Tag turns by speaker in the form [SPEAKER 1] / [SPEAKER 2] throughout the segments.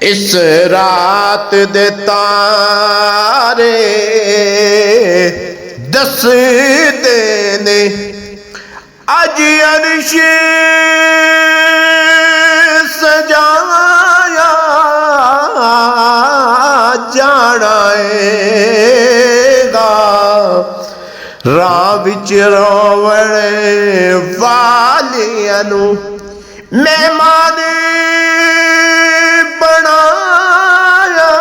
[SPEAKER 1] इस रात दे तारे दस देने अज अर्श सजाया जानाएगा। राह विच रोवण वालियां नू मेहमान बनाया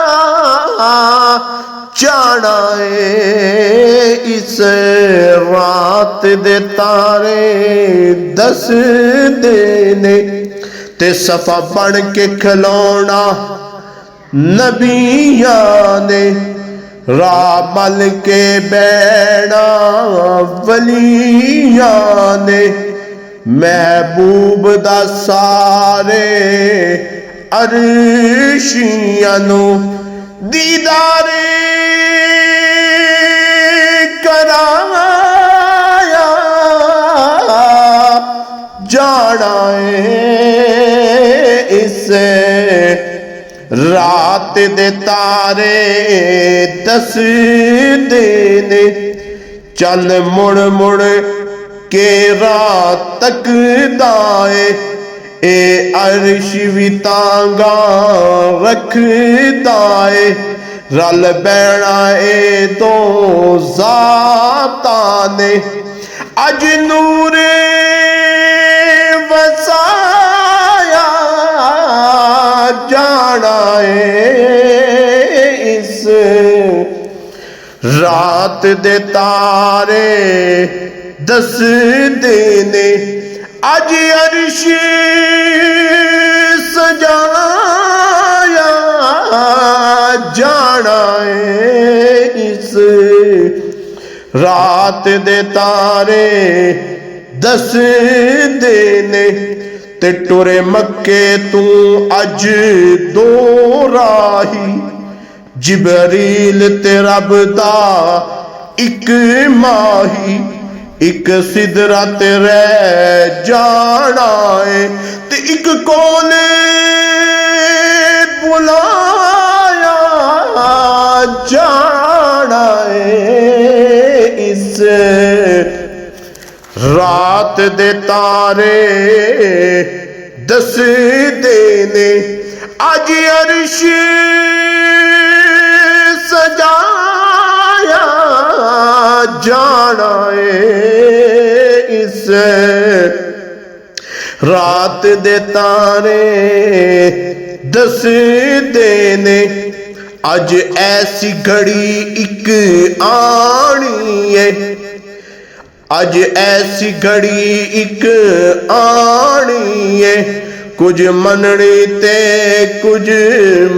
[SPEAKER 1] जाना है। इस रात दे तारे दस देने ते सफा बन के खलोना नबियां ने, राह मल के बैना वलियां ने, महबूब दा सारे अर्शियां नू दीदारे कराया जाना है। इस रात दे तारे दस देने चल मुड़ मुड़ के रात तक दाए, ए अर्श भी तांगा रख दाए। रल बैना ए दो जाता ने अज नूरे वसाया जाना है। इस रात दे तारे दस देने अज अर्श सजाया जाना है। इस रात दे तारे दस देने ते टुरे मक्के तू अज दो राही, जिबरील ते रब दा इक माही, एक सिदरा ते रह जाना है ते एक कोले बुलाया जाना है। इस रात दे तारे दस देने अज अर्श सजाया जाना है। इस रात दे तारे दस देने अज ऐसी घड़ी एक आनी है, अज ऐसी घड़ी एक आनी है, कुछ मननी ते कुछ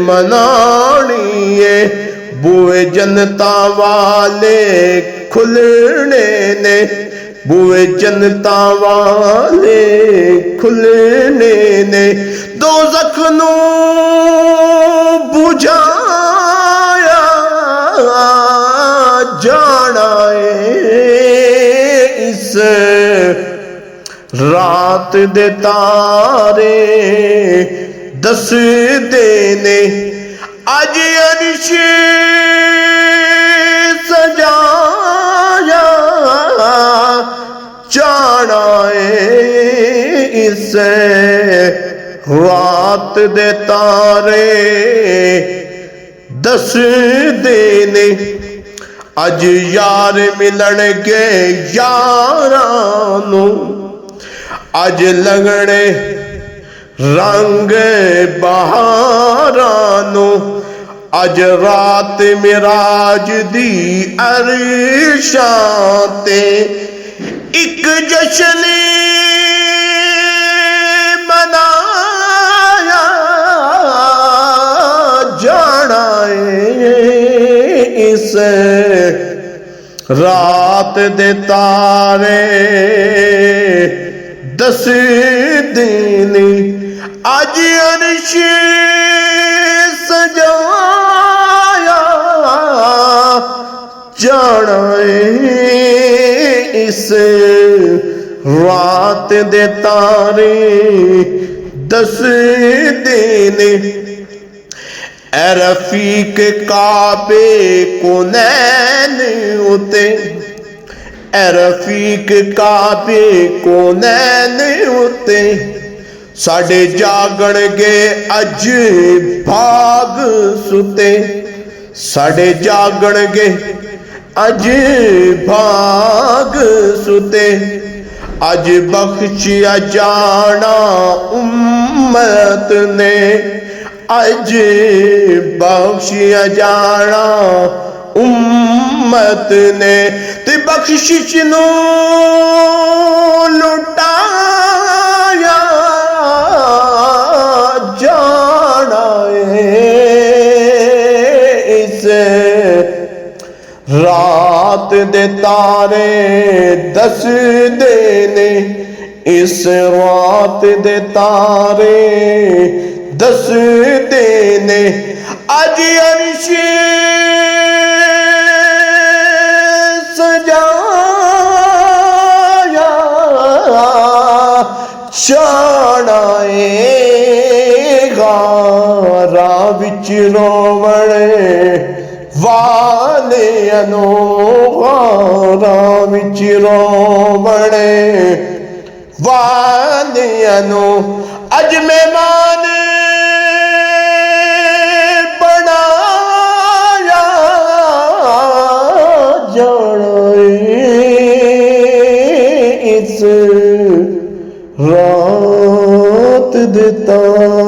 [SPEAKER 1] मनानी है। बुए जनता वाले खुलने ने, बुए जनता वाले खुलने ने, दो जख्नू बुझाया जाना है। इस रात दे तारे दस देने अज अर्श सजाया जाना है। इस रात दे तारे दस देने अज यार मिलणगे यारां नू, अज लगने रंग बहारां नू, अज रात मिराज दी अरशां ते एक जश्न मनाया जाना है। इस रात दे तारे दस देने अज अर्श सजाया जाना है। इस रात दे तारे दस देने ऐ रफीक काबे कोनैन उते, ऐ रफीक काबे कोनैन उते साडे जागणगे अज भाग सुते, साडे जागणगे अज भाग सुते। अज बख्शिया जाना उम्मत ने, अज बख्शिया जाना उम्मत ने, ते बख्शिश नू लुटाया जाना है। इस रात दे तारे दस देने, इस रात दे तारे दस देने। अज अर्श सजाया जाना है, गारा विच रोवणे वाले अनो, गारा विच रोवणे वाले अनो। अज मेहमान बनाया जाना इस रात दे तारे।